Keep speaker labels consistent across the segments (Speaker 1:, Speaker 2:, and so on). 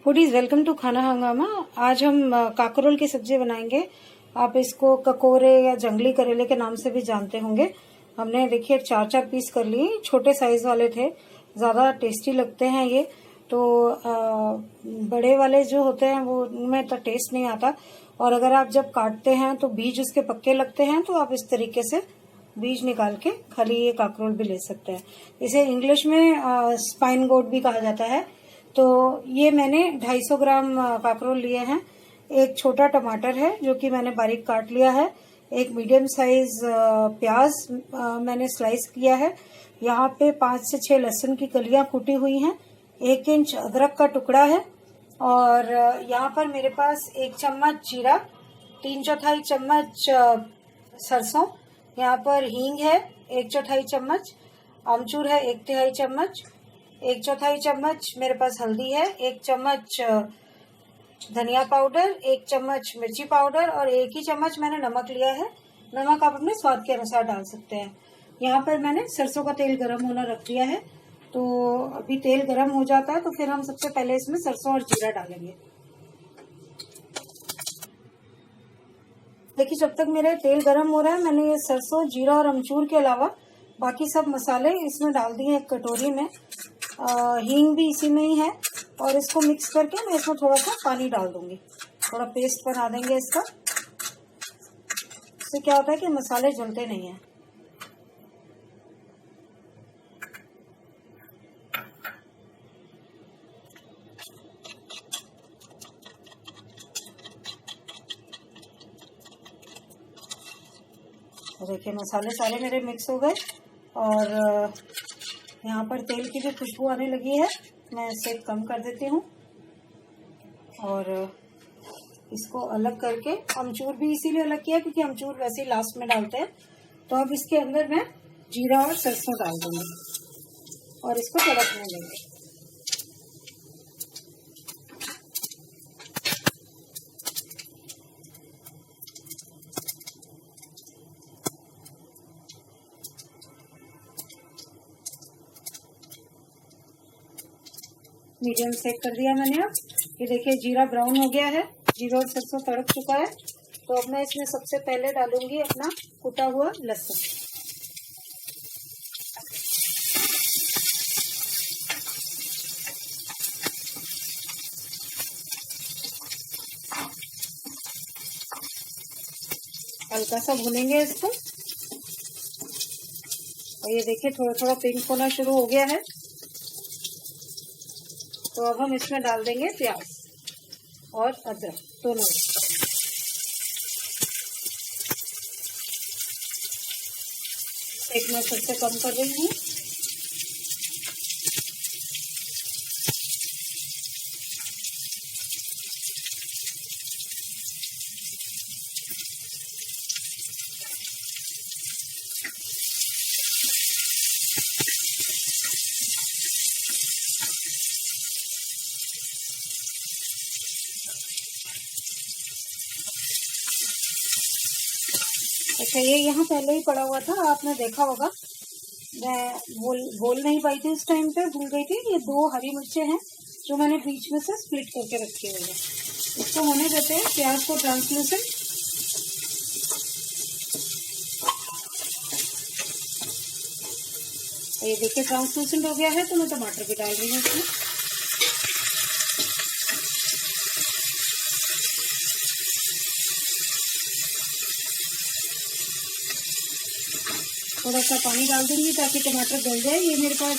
Speaker 1: Foodies welcome to खाना हंगामा। आज हम काकरोल की सब्जी बनाएंगे। आप इसको ककोरे या जंगली करेले के नाम से भी जानते होंगे। हमने देखिए 4-4 पीस कर लिए, छोटे साइज वाले थे, ज्यादा टेस्टी लगते हैं ये तो। बड़े वाले जो होते हैं वो उनमें तो टेस्ट नहीं आता, और अगर आप जब काटते हैं तो बीज उसके पक्के लगते हैं, तो आप इस तरीके से बीज निकाल के खाली ये काकरोल भी ले सकते हैं। इसे इंग्लिश में स्पाइन गोट भी कहा जाता है। तो ये मैंने 250 ग्राम काकरोल लिए हैं। एक छोटा टमाटर है जो कि मैंने बारीक काट लिया है। एक मीडियम साइज प्याज मैंने स्लाइस किया है। यहाँ पे 5 से 6 लहसुन की कलियां कूटी हुई हैं। 1 इंच अदरक का टुकड़ा है, और यहाँ पर मेरे पास 1 चम्मच जीरा, 3/4 चम्मच सरसों, यहाँ पर हींग है 1/4 चम्मच, आमचूर है 1/3 चम्मच, 1/4 चम्मच मेरे पास हल्दी है, 1 चम्मच धनिया पाउडर, 1 चम्मच मिर्ची पाउडर, और 1 ही चम्मच मैंने नमक लिया है। नमक आप अपने स्वाद के अनुसार डाल सकते हैं। यहाँ पर मैंने सरसों का तेल गरम होना रख दिया है। तो अभी तेल गरम हो जाता है तो फिर हम सबसे पहले इसमें सरसों और जीरा डालेंगे। देखिए जब तक मेरा तेल गरम हो रहा है, मैंने ये सरसों, जीरा और अमचूर के अलावा बाकी सब मसाले इसमें डाल दिए एक कटोरी में। हींग भी इसी में ही है, और इसको मिक्स करके मैं इसमें थोड़ा सा पानी डाल दूंगी। थोड़ा पेस्ट बना देंगे इसका। इससे क्या होता है कि मसाले जलते नहीं है। देखिए मसाले सारे मेरे मिक्स हो गए, और यहाँ पर तेल की भी खुशबू आने लगी है। मैं इसे कम कर देती हूँ, और इसको अलग करके, अमचूर भी इसीलिए अलग किया क्योंकि अमचूर वैसे ही लास्ट में डालते हैं। तो अब इसके अंदर मैं जीरा और सरसों डाल दूंगी और इसको तड़कने देंगे। मीडियम सेक कर दिया मैंने। अब ये देखिए जीरा ब्राउन हो गया है, जीरा और सरसों तड़क चुका है। तो अब मैं इसमें सबसे पहले डालूंगी अपना कुटा हुआ लहसुन। हल्का सा भूनेंगे इसको, और ये देखिए थोड़ा थोड़ा पिंक होना शुरू हो गया है। तो अब हम इसमें डाल देंगे प्याज और अदरक दोनों। एक मैं फिर से कम कर रही हूँ। अच्छा, ये यहाँ पहले ही पड़ा हुआ था, आपने देखा होगा। मैं बोल नहीं पाई थी उस टाइम पे, भूल गई थी। ये 2 हरी मिर्चें हैं जो मैंने बीच में से स्प्लिट करके रखी हुई है। इसको होने देते हैं प्याज को ट्रांसलूसेंट। ये देखिए ट्रांसलूसेंट हो गया है, तो मैं टमाटर भी डाल रही हूँ इसमें। थोड़ा सा पानी डाल दूंगी ताकि टमाटर गल जाए। ये मेरे पास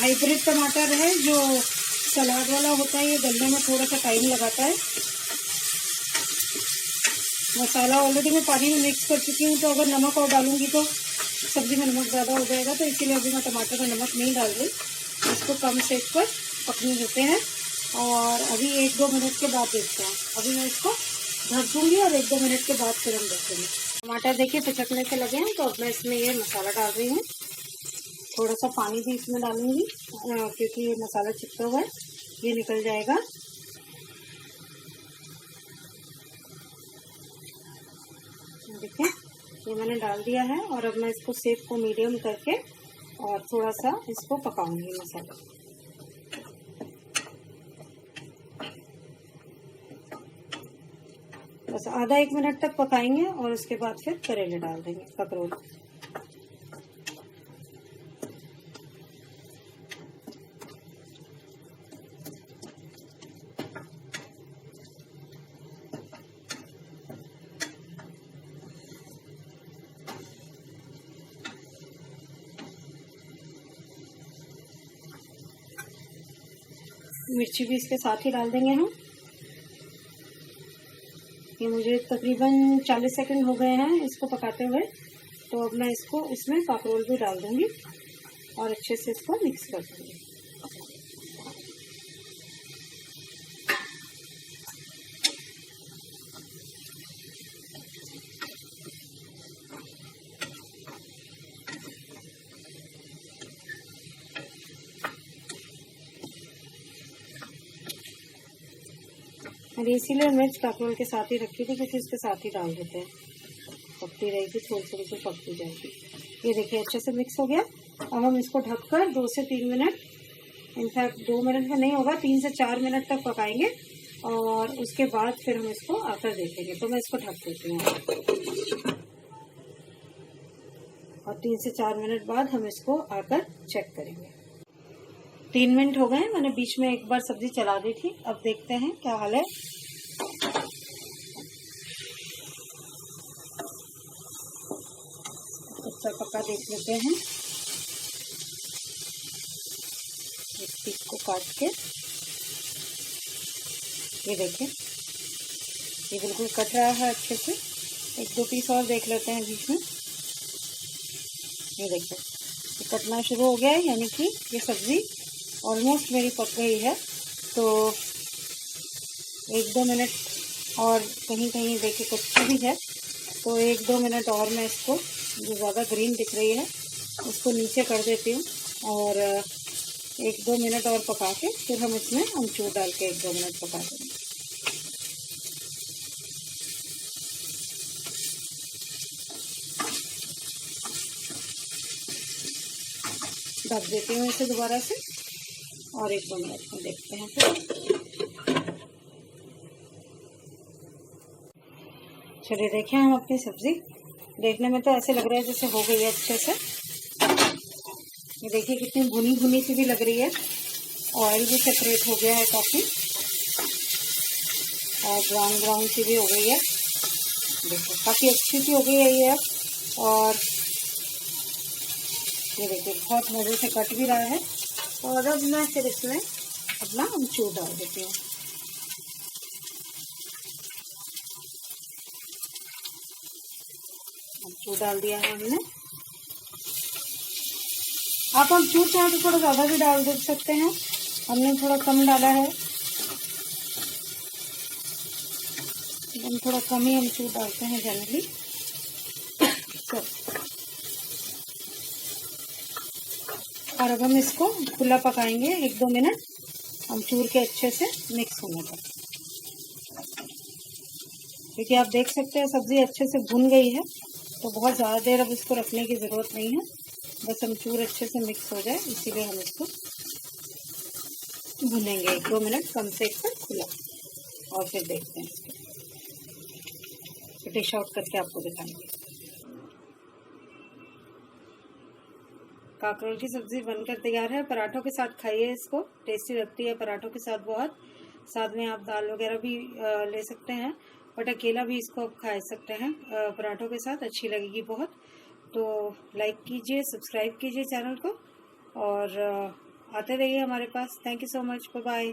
Speaker 1: हाइब्रिड टमाटर है जो सलाद वाला होता है। ये गलने में थोड़ा सा टाइम लगाता है। मसाला ऑलरेडी मैं पानी में मिक्स कर चुकी हूँ, तो अगर नमक और डालूंगी तो सब्जी में नमक ज़्यादा हो जाएगा, तो इसीलिए अभी मैं टमाटर में नमक नहीं डाल रही। इसको कम सेक पर पकने देते हैं, और अभी 1-2 मिनट के बाद देखते हैं। अभी मैं इसको ढक दूंगी और 1-2 मिनट के बाद फिर हम देखेंगे। टमाटर देखिए पिचकने से लगे हैं, तो अब मैं इसमें ये मसाला डाल रही हूँ। थोड़ा सा पानी भी इसमें डालूंगी क्योंकि ये मसाला चिपका हुआ है, ये निकल जाएगा। देखिए ये मैंने डाल दिया है, और अब मैं इसको सेक को मीडियम करके और थोड़ा सा इसको पकाऊंगी मसाला। बस आधा 1 मिनट तक पकाएंगे और उसके बाद फिर करेले डाल देंगे, ककरोल। मिर्ची भी इसके साथ ही डाल देंगे हम। ये मुझे तकरीबन 40 सेकंड हो गए हैं इसको पकाते हुए, तो अब मैं इसको इसमें काकरोल भी डाल दूंगी और अच्छे से इसको मिक्स कर दूंगी। और इसीलिए मिर्च काकरोल के साथ ही रखी थी, क्योंकि इसके साथ ही डाल देते हैं, पकती रहेगी, थोड़ी थोड़ी सी पकती जाएगी। ये देखिए अच्छे से मिक्स हो गया। अब हम इसको ढककर 2 से 3 मिनट, इनफैक्ट 2 मिनट में नहीं होगा, 3 से 4 मिनट तक पकाएंगे और उसके बाद फिर हम इसको आकर देखेंगे। तो मैं इसको ढक देती हूँ और 3 से 4 मिनट बाद हम इसको आकर चेक करेंगे। 3 मिनट हो गए, मैंने बीच में एक बार सब्जी चला दी थी। अब देखते हैं क्या हाल है। कच्चा पक्का देख लेते हैं। इस पीस को काट के, ये देखिए ये बिल्कुल कट रहा है अच्छे से। 1-2 पीस और देख लेते हैं बीच में। ये देखिए ये कटना शुरू हो गया है, यानी कि ये सब्जी ऑलमोस्ट मेरी पक गई है। तो 1-2 मिनट और, कहीं कहीं देखिए कच्ची भी है, तो 1-2 मिनट और मैं इसको, जो ज़्यादा ग्रीन दिख रही है उसको नीचे कर देती हूँ और 1-2 मिनट और पका के फिर हम इसमें अमचूर डाल के 1-2 मिनट पका देंगे। ढक देती हूँ इसे दोबारा से और 1-2 मिनट में देखते हैं फिर। चलिए देखें हम अपनी सब्जी, देखने में तो ऐसे लग रहा है जैसे हो गई है अच्छे से। ये देखिए कितनी भुनी भुनी सी भी लग रही है, ऑयल भी सेपरेट हो गया है काफी और ब्राउन ब्राउन सी भी हो गई है। देखो काफी अच्छी सी हो गई है ये अब। और ये देखिए बहुत मजे से कट भी रहा है। और अब मैं फिर इसमें अपना अमचूर डाल देती हूँ। अमचूर डाल दिया है हमने। आप अमचूर चाहे तो थोड़ा ज्यादा भी डाल दे सकते हैं, हमने थोड़ा कम डाला है, हम थोड़ा कम ही अमचूर डालते हैं जनरली। और अब हम इसको खुला पकाएंगे 1-2 मिनट, अमचूर के अच्छे से मिक्स होने तक। क्योंकि आप देख सकते हैं सब्जी अच्छे से भुन गई है, तो बहुत ज़्यादा देर अब इसको रखने की ज़रूरत नहीं है, बस अमचूर अच्छे से मिक्स हो जाए, इसीलिए हम इसको भुनेंगे 1-2 मिनट कम से कम खुला। और फिर देखते हैं इसको डिश आउट करके आपको दिखाएंगे। काकरोल की सब्जी बनकर तैयार है। पराठों के साथ खाइए इसको, टेस्टी लगती है पराठों के साथ बहुत। साथ में आप दाल वगैरह भी ले सकते हैं, बट अकेला भी इसको आप खा सकते हैं पराठों के साथ, अच्छी लगेगी बहुत। तो लाइक कीजिए, सब्सक्राइब कीजिए चैनल को और आते रहिए हमारे पास। Thank you so much, bye bye.